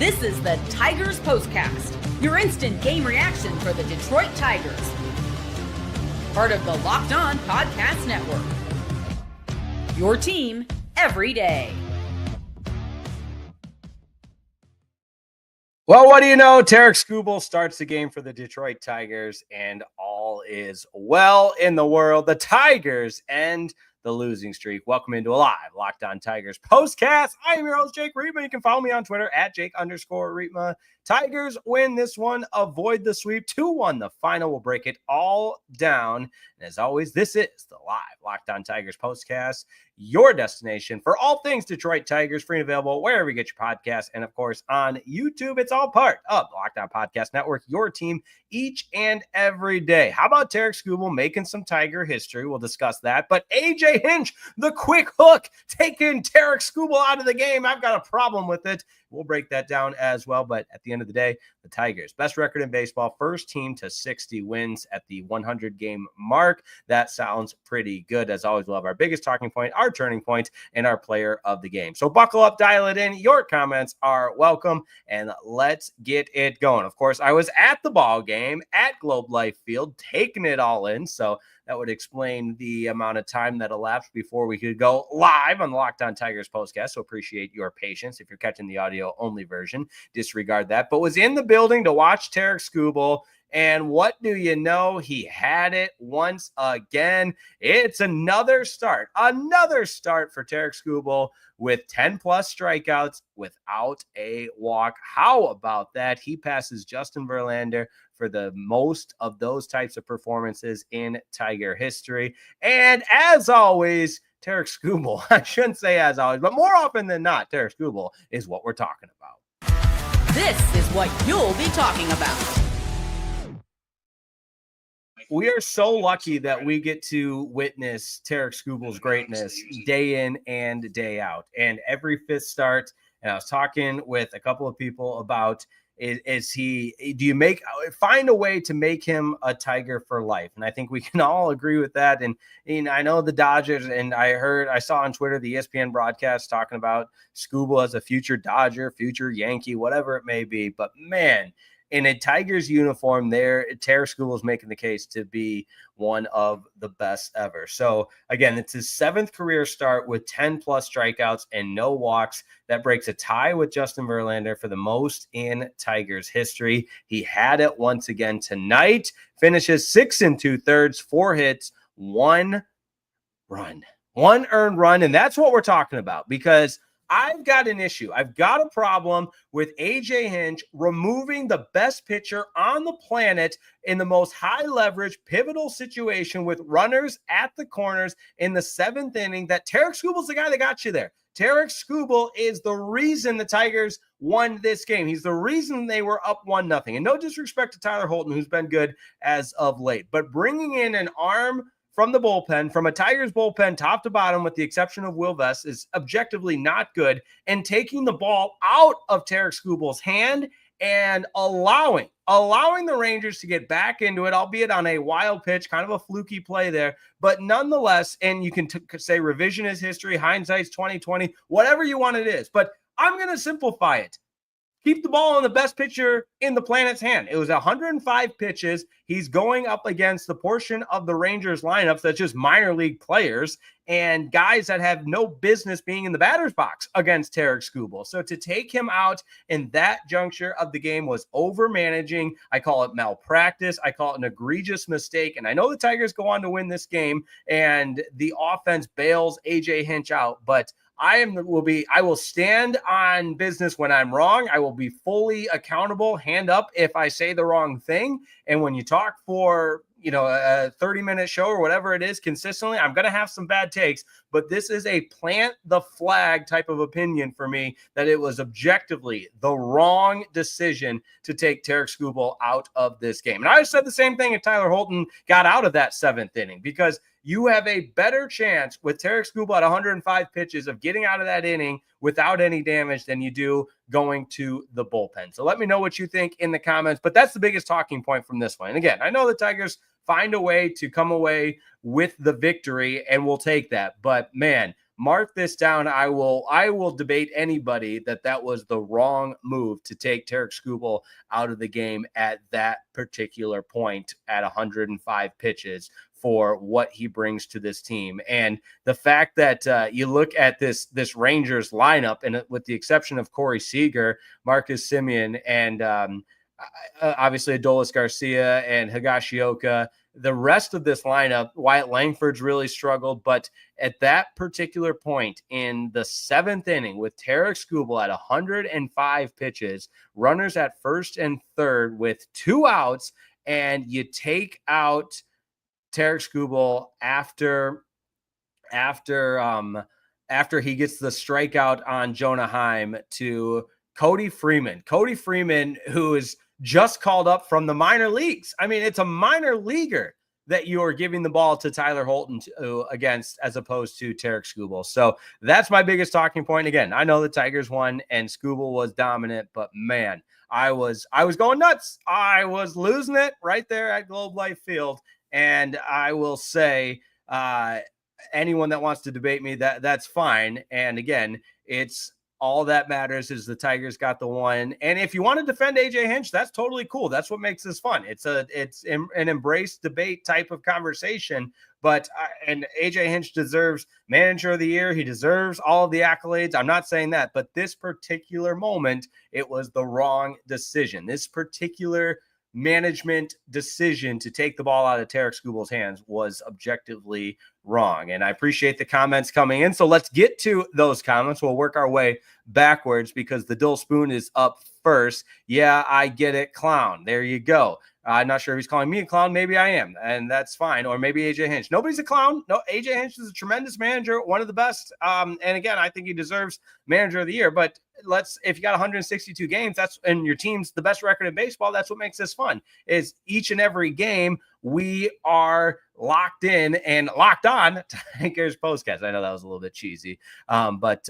This is the Tigers POSTCAST, your instant game reaction for the Detroit Tigers. Part of the Locked On Podcast Network. Your team every day. Well, what do you know? Tarik Skubal starts the game for the Detroit Tigers, and all is well in the world. The Tigers end the losing streak. Welcome into a live Locked On Tigers POSTCAST. I am your host, Jake Riepma. You can follow me on Twitter at Jake_Riepma. Tigers win this one, avoid the sweep. 2-1 the final. Will break it all down. And as always, this is the live Locked On Tigers POSTCAST, your destination for all things Detroit Tigers, free and available wherever you get your podcasts. And of course, on YouTube, it's all part of the Locked On Podcast Network, your team each and every day. How about Tarik Skubal making some Tiger history? We'll discuss that. But AJ Hinch, the quick hook, taking Tarik Skubal out of the game. I've got a problem with it. We'll break that down as well. But at the end of the day, the Tigers, best record in baseball, first team to 60 wins at the 100-game mark. That sounds pretty good. As always, we'll have our biggest talking point, our turning point, and our player of the game. So buckle up, dial it in. Your comments are welcome, and let's get it going. Of course, I was at the ball game at Globe Life Field, taking it all in. So that would explain the amount of time that elapsed before we could go live on the Locked On Tigers POSTCAST. So appreciate your patience. If you're catching the audio-only version, disregard that. But was in the building to watch Tarik Skubal. And what do you know? He had it once again. It's another start for Tarik Skubal with 10-plus strikeouts without a walk. How about that? He passes Justin Verlander for the most of those types of performances in Tiger history. And as always, Tarik Skubal, I shouldn't say as always, but more often than not, Tarik Skubal is what we're talking about. This is what you'll be talking about. We are so lucky that we get to witness Tarik Skubal's greatness day in and day out. And every fifth start, and I was talking with a couple of people about, do you find a way to make him a Tiger for life? And I think we can all agree with that. And I know the Dodgers, and I saw on Twitter the ESPN broadcast talking about Skubal as a future Dodger, future Yankee, whatever it may be. But man, in a Tigers uniform there, Tarik Skubal is making the case to be one of the best ever. So again, it's his 7th career start with 10-plus strikeouts and no walks. That breaks a tie with Justin Verlander for the most in Tigers history. He had it once again tonight. Finishes 6 2/3, 4 hits, 1 run, 1 earned run. And that's what we're talking about, because I've got an issue. I've got a problem with AJ Hinch removing the best pitcher on the planet in the most high leverage, pivotal situation with runners at the corners in the 7th inning. That Tarik Skubal's the guy that got you there. Tarik Skubal is the reason the Tigers won this game. He's the reason they were up 1-0. And no disrespect to Tyler Holton, who's been good as of late, but bringing in an arm from the bullpen, from a Tigers bullpen, top to bottom, with the exception of Will Vest, is objectively not good. And taking the ball out of Tarik Skubal's hand and allowing the Rangers to get back into it, albeit on a wild pitch, kind of a fluky play there. But nonetheless, and you can say revisionist history, hindsight's 2020, whatever you want it is. But I'm going to simplify it. Keep the ball on the best pitcher in the planet's hand. It was 105 pitches. He's going up against the portion of the Rangers lineups that's just minor league players and guys that have no business being in the batter's box against Tarik Skubal. So to take him out in that juncture of the game was overmanaging. I call it malpractice. I call it an egregious mistake. And I know the Tigers go on to win this game and the offense bails AJ Hinch out, but I will stand on business when I'm wrong. I will be fully accountable, hand up if I say the wrong thing. And when you talk for, a 30-minute show or whatever it is consistently, I'm going to have some bad takes, but this is a plant the flag type of opinion for me, that it was objectively the wrong decision to take Tarik Skubal out of this game. And I said the same thing if Tyler Holton got out of that 7th inning, because you have a better chance with Tarik Skubal at 105 pitches of getting out of that inning without any damage than you do going to the bullpen. So let me know what you think in the comments, but that's the biggest talking point from this one. And again, I know the Tigers find a way to come away with the victory, and we'll take that. But man, mark this down. I will debate anybody that was the wrong move to take Tarik Skubal out of the game at that particular point at 105 pitches for what he brings to this team. And the fact that you look at this Rangers lineup, and with the exception of Corey Seager, Marcus Semien, and obviously Adolis Garcia and Higashioka, the rest of this lineup, Wyatt Langford's really struggled. But at that particular point in the 7th inning, with Tarik Skubal at 105 pitches, runners at first and third with 2 outs, and you take out Tarik Skubal after he gets the strikeout on Jonah Heim to Cody Freeman. Cody Freeman, who is just called up from the minor leagues. I mean, it's a minor leaguer that you are giving the ball to Tyler Holton against, as opposed to Tarik Skubal. So that's my biggest talking point. Again, I know the Tigers won and Skubal was dominant, but man, I was going nuts. I was losing it right there at Globe Life Field. And I will say, anyone that wants to debate me, that's fine. And again, it's all that matters is the Tigers got the one. And if you want to defend AJ Hinch, that's totally cool. That's what makes this fun. It's an embrace debate type of conversation. But and AJ Hinch deserves manager of the year. He deserves all of the accolades. I'm not saying that, but this particular moment, it was the wrong decision. This particular management decision to take the ball out of Tarik Skubal's hands was objectively wrong. And I appreciate the comments coming in. So let's get to those comments. We'll work our way backwards because the Dill Spoon is up first. Yeah, I get it, clown. There you go. I'm not sure if he's calling me a clown. Maybe I am, and that's fine. Or maybe AJ Hinch. Nobody's a clown. No, AJ Hinch is a tremendous manager, one of the best. And again, I think he deserves manager of the year. But if you got 162 games, and your team's the best record in baseball, that's what makes this fun. Is each and every game we are locked in and locked on Tigers POSTCAST. I know that was a little bit cheesy, but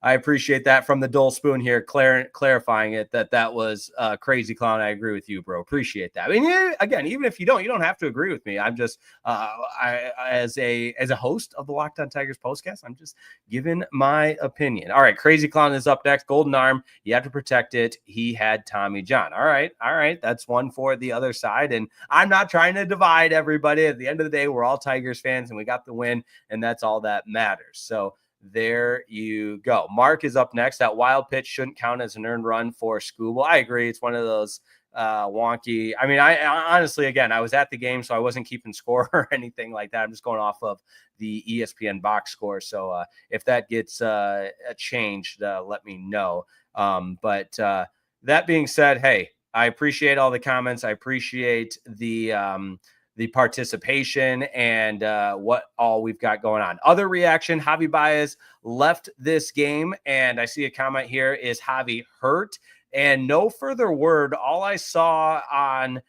I appreciate that from the Dole Spoon here, clarifying it that was crazy clown. I agree with you, bro. Appreciate that. I mean, yeah, again, even if you don't have to agree with me. I'm just as a host of the Locked On Tigers POSTCAST, I'm just giving my opinion. All right, crazy clown is up next. Golden arm, you have to protect it. He had Tommy John. All right. That's one for the other side, and I'm not trying to divide everybody. At the end of the day, we're all Tigers fans, and we got the win, and that's all that matters. So there you go. Mark is up next. That wild pitch shouldn't count as an earned run for Skubal. I agree. It's one of those wonky. I mean, I honestly, again, I was at the game, so I wasn't keeping score or anything like that. I'm just going off of the ESPN box score. So if that gets changed, let me know. But that being said, hey, I appreciate all the comments. I appreciate the participation and what all we've got going on. Other reaction, Javi Baez left this game, and I see a comment here, is Javi hurt? And no further word. All I saw on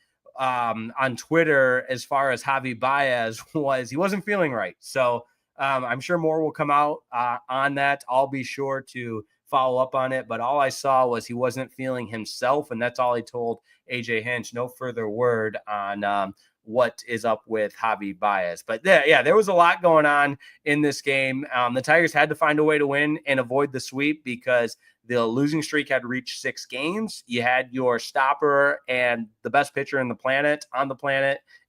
Twitter as far as Javi Baez was he wasn't feeling right. So I'm sure more will come out on that. I'll be sure to follow up on it, but all I saw was he wasn't feeling himself, and that's all he told AJ Hinch. No further word on what is up with Javi Baez. But there was a lot going on in this game. The Tigers had to find a way to win and avoid the sweep because the losing streak had reached 6 games. You had your stopper and the best pitcher on the planet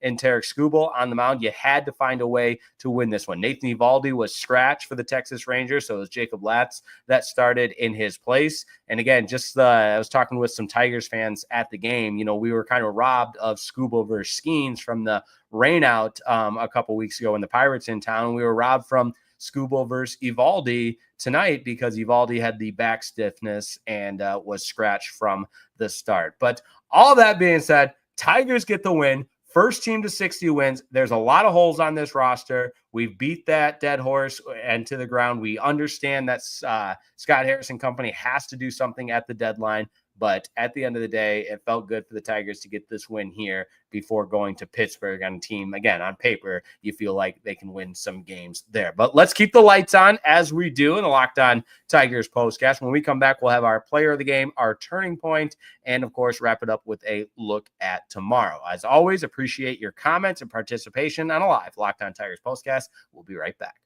in Tarik Skubal on the mound. You had to find a way to win this one. Nathan Eovaldi was scratched for the Texas Rangers, so it was Jacob Latz that started in his place. And again, I was talking with some Tigers fans at the game. You know, we were kind of robbed of Skubal versus Skeens from the rainout a couple weeks ago when the Pirates in town. We were robbed from Skubal versus Eovaldi tonight because Eovaldi had the back stiffness and was scratched from the start. But all that being said, Tigers get the win. First team to 60 wins. There's a lot of holes on this roster. We've beat that dead horse and to the ground. We understand that Scott Harrison Company has to do something at the deadline. But at the end of the day, it felt good for the Tigers to get this win here before going to Pittsburgh on a team. Again, on paper, you feel like they can win some games there. But let's keep the lights on as we do in the Locked On Tigers POSTCAST. When we come back, we'll have our player of the game, our turning point, and, of course, wrap it up with a look at tomorrow. As always, appreciate your comments and participation on a live Locked On Tigers POSTCAST. We'll be right back.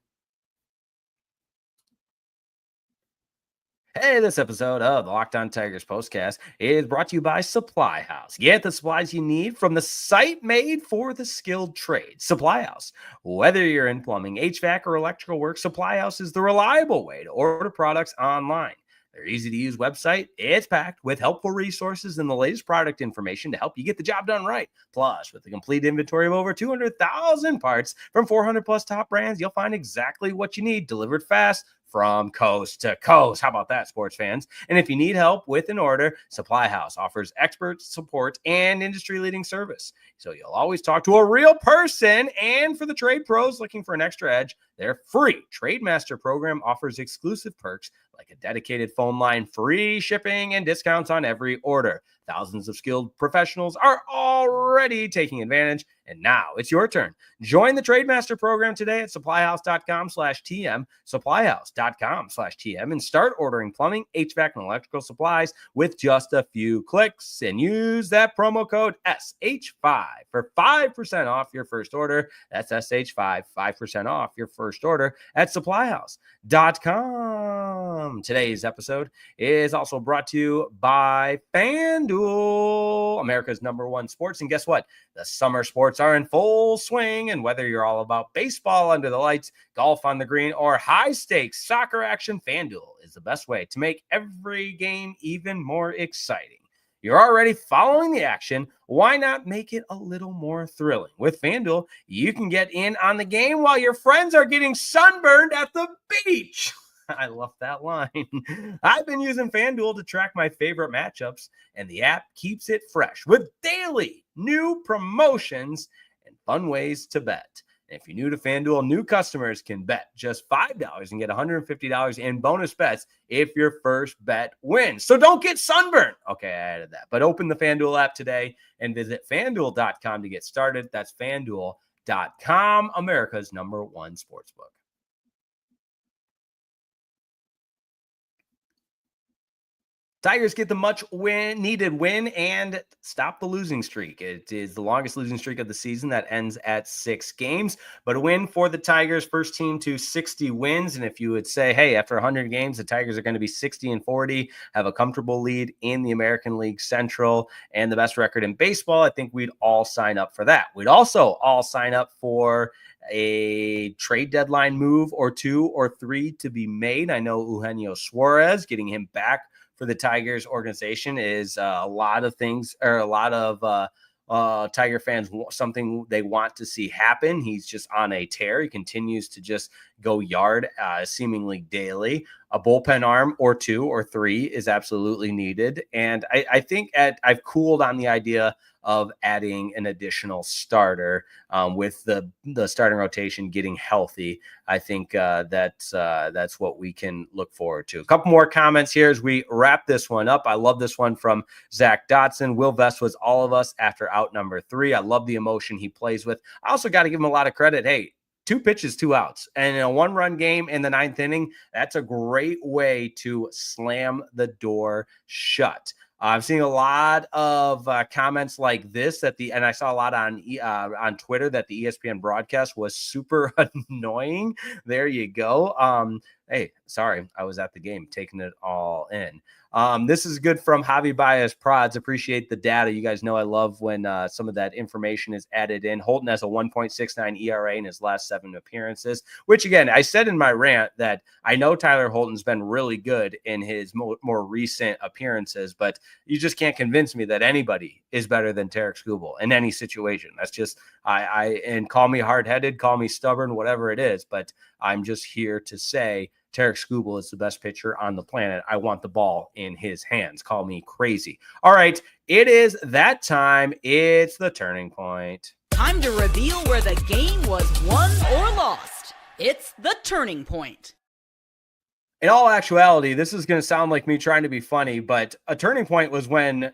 Hey, this episode of the Locked On Tigers Postcast is brought to you by Supply House. Get the supplies you need from the site made for the skilled trade, Supply House. Whether you're in plumbing, HVAC, or electrical work, Supply House is the reliable way to order products online. Their easy-to-use website, it's packed with helpful resources and the latest product information to help you get the job done right. Plus, with a complete inventory of over 200,000 parts from 400-plus top brands, you'll find exactly what you need delivered fast from coast to coast. How about that, sports fans? And if you need help with an order, Supply House offers expert support and industry-leading service. So you'll always talk to a real person. And for the trade pros looking for an extra edge, their free Trade Master program offers exclusive perks like a dedicated phone line, free shipping, and discounts on every order. Thousands of skilled professionals are already taking advantage, and now it's your turn. Join the Trade Master program today at supplyhouse.com/TM, supplyhouse.com/TM, and start ordering plumbing, HVAC, and electrical supplies with just a few clicks, and use that promo code SH5 for 5% off your first order. That's SH5, 5% off your first order at supplyhouse.com. Today's episode is also brought to you by FanDuel, America's #1 sports. And guess what? The summer sports are in full swing. And whether you're all about baseball under the lights, golf on the green, or high stakes soccer action, FanDuel is the best way to make every game even more exciting. You're already following the action. Why not make it a little more thrilling? With FanDuel, you can get in on the game while your friends are getting sunburned at the beach. I love that line. I've been using FanDuel to track my favorite matchups, and the app keeps it fresh with daily new promotions and fun ways to bet. And if you're new to FanDuel, new customers can bet just $5 and get $150 in bonus bets if your first bet wins. So don't get sunburned. Okay, I added that. But open the FanDuel app today and visit FanDuel.com to get started. That's FanDuel.com, America's #1 sportsbook. Tigers get the needed win and stop the losing streak. It is the longest losing streak of the season that ends at 6 games, but a win for the Tigers, first team to 60 wins. And if you would say, hey, after 100 games, the Tigers are going to be 60-40, have a comfortable lead in the American League Central and the best record in baseball, I think we'd all sign up for that. We'd also all sign up for a trade deadline move or 2 or 3 to be made. I know Eugenio Suarez, getting him back for the Tigers organization is a lot of things, or a lot of Tiger fans, something they want to see happen. He's just on a tear. He continues to just go yard seemingly daily. A bullpen arm or 2 or 3 is absolutely needed. And I think I've cooled on the idea of adding an additional starter with the starting rotation getting healthy. I think that's what we can look forward to. A couple more comments here as we wrap this one up. I love this one from Zach Dotson. Will Vest was all of us after out number 3. I love the emotion he plays with. I also got to give him a lot of credit. Hey, 2 pitches, 2 outs, and in a 1-run game in the 9th inning, that's a great way to slam the door shut. I've seen a lot of comments like this and I saw a lot on Twitter that the ESPN broadcast was super annoying. There you go. Hey, sorry, I was at the game taking it all in. This is good from Javi Baez Prods. Appreciate the data. You guys know I love when some of that information is added in. Holton has a 1.69 ERA in his last 7 appearances, which, again, I said in my rant that I know Tyler Holton's been really good in his more recent appearances, but you just can't convince me that anybody is better than Tarik Skubal in any situation. That's just, and call me hard-headed, call me stubborn, whatever it is, but I'm just here to say Tarik Skubal is the best pitcher on the planet. I want the ball in his hands. Call me crazy. All right, it is that time. It's the turning point. Time to reveal where the game was won or lost. It's the turning point. In all actuality, this is going to sound like me trying to be funny, but a turning point was when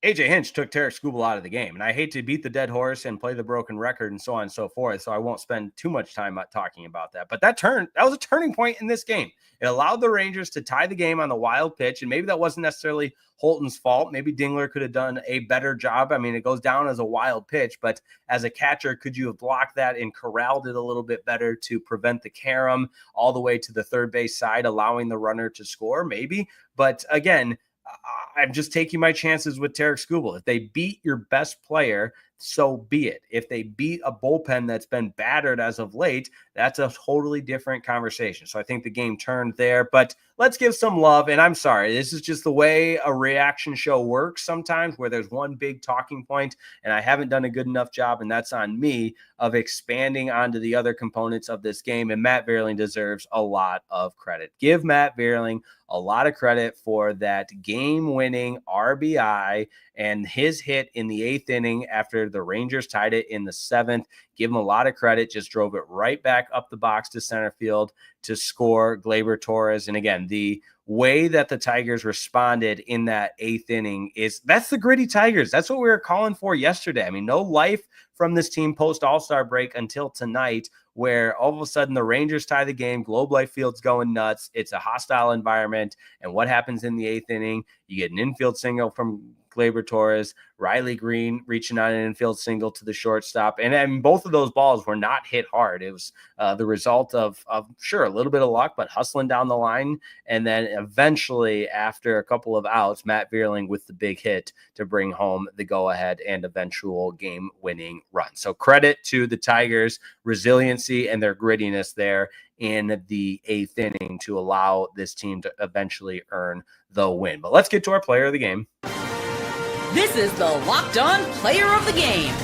AJ Hinch took Tarik Skubal out of the game. And I hate to beat the dead horse and play the broken record and so on and so forth. So I won't spend too much time talking about that. But that was a turning point in this game. It allowed the Rangers to tie the game on the wild pitch. And maybe that wasn't necessarily Holton's fault. Maybe Dingler could have done a better job. I mean, it goes down as a wild pitch, but as a catcher, could you have blocked that and corralled it a little bit better to prevent the carom all the way to the third base side, allowing the runner to score? Maybe. But again, I'm just taking my chances with Tarik Skubal. If they beat your best player, so be it. If they beat a bullpen that's been battered as of late, that's a totally different conversation. So I think the game turned there, but let's give some love. And I'm sorry, this is just the way a reaction show works sometimes, where there's one big talking point, and I haven't done a good enough job, and that's on me, of expanding onto the other components of this game. And Matt Vierling deserves a lot of credit. Give Matt Vierling a lot of credit for that game-winning RBI and his hit in the 8th inning after the Rangers tied it in the 7th. Give him a lot of credit. Just drove it right back up the box to center field to score Gleyber Torres. And again, the way that the Tigers responded in that 8th inning that's the gritty Tigers. That's what we were calling for yesterday. I mean, no life from this team post All-Star break until tonight, where all of a sudden the Rangers tie the game. Globe Life Field's going nuts. It's a hostile environment. And what happens in the 8th inning? You get an infield single from Gleyber Torres, Riley Green reaching on an infield single to the shortstop. And both of those balls were not hit hard. It was the result of sure, a little bit of luck, but hustling down the line. And then eventually, after a couple of outs, Matt Vierling with the big hit to bring home the go-ahead and eventual game-winning run. So credit to the Tigers' resiliency and their grittiness there in the 8th inning to allow this team to eventually earn the win. But let's get to our player of the game. This is the Locked On Player of the Game.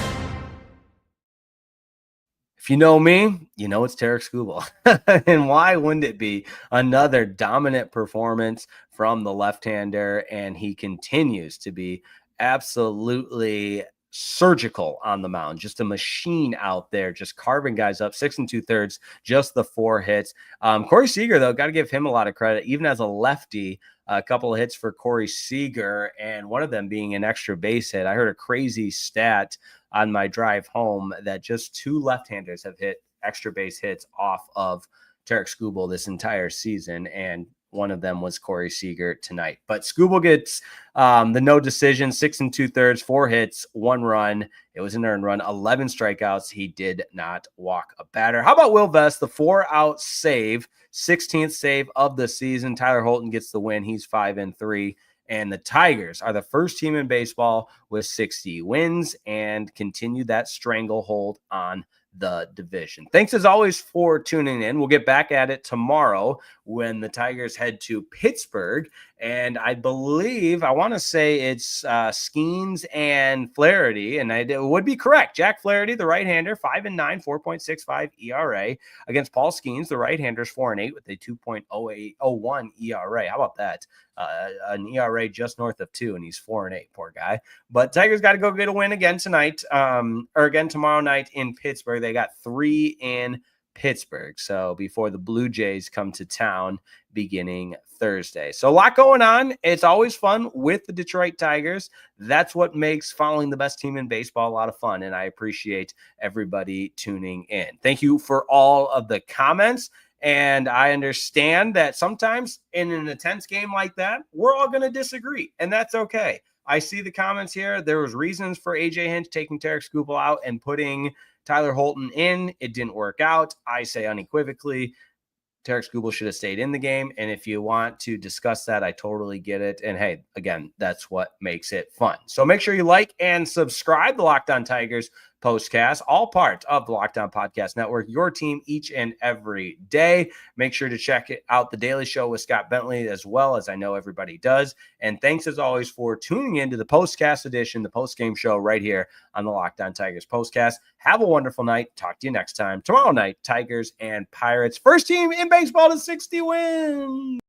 If you know me, you know it's Tarik Skubal. And why wouldn't it be another dominant performance from the left-hander? And he continues to be absolutely surgical on the mound, just a machine out there, just carving guys up, 6 2/3, just the 4 hits. Corey Seager, though, got to give him a lot of credit, even as a lefty. A couple of hits for Corey Seager, and one of them being an extra base hit. I heard a crazy stat on my drive home that just 2 left-handers have hit extra base hits off of Tarik Skubal this entire season, and one of them was Corey Seager tonight. But Skubal gets the no decision, 6 2/3, 4 hits, 1 run. It was an earned run, 11 strikeouts. He did not walk a batter. How about Will Vest, the 4-out save, 16th save of the season? Tyler Holton gets the win. He's 5-3. And the Tigers are the first team in baseball with 60 wins and continue that stranglehold on the division. Thanks as always for tuning in. We'll get back at it tomorrow when the Tigers head to Pittsburgh. And I believe, I want to say it's Skeens and Flaherty, and it would be correct. Jack Flaherty, the right-hander, 5-9, 4.65 ERA against Paul Skeens, the right-handers, 4-8 with a 2.01 ERA. How about that? An ERA just north of 2, and he's 4-8. Poor guy. But Tigers got to go get a win again tonight, or again tomorrow night in Pittsburgh. They got 3 in Pittsburgh, so before the Blue Jays come to town beginning Thursday. So a lot going on. It's always fun with the Detroit Tigers. That's what makes following the best team in baseball a lot of fun, and I appreciate everybody tuning in. Thank you for all of the comments. And I understand that sometimes in an intense game like that, we're all going to disagree, and that's okay. I see the comments here. There was reasons for AJ Hinch taking Tarik Skubal out and putting Tyler Holton in. It didn't work out. I say unequivocally, Tarik Skubal should have stayed in the game. And if you want to discuss that, I totally get it. And hey, again, that's what makes it fun. So make sure you like and subscribe to Locked On Tigers Postcast, all part of the Locked On Podcast Network, your team each and every day. Make sure to check out The Daily Show with Scott Bentley as well, as I know everybody does. And thanks as always for tuning into the Postcast edition, the post-game show right here on the Locked On Tigers Postcast. Have a wonderful night. Talk to you next time. Tomorrow night, Tigers and Pirates. First team in baseball to 60 wins.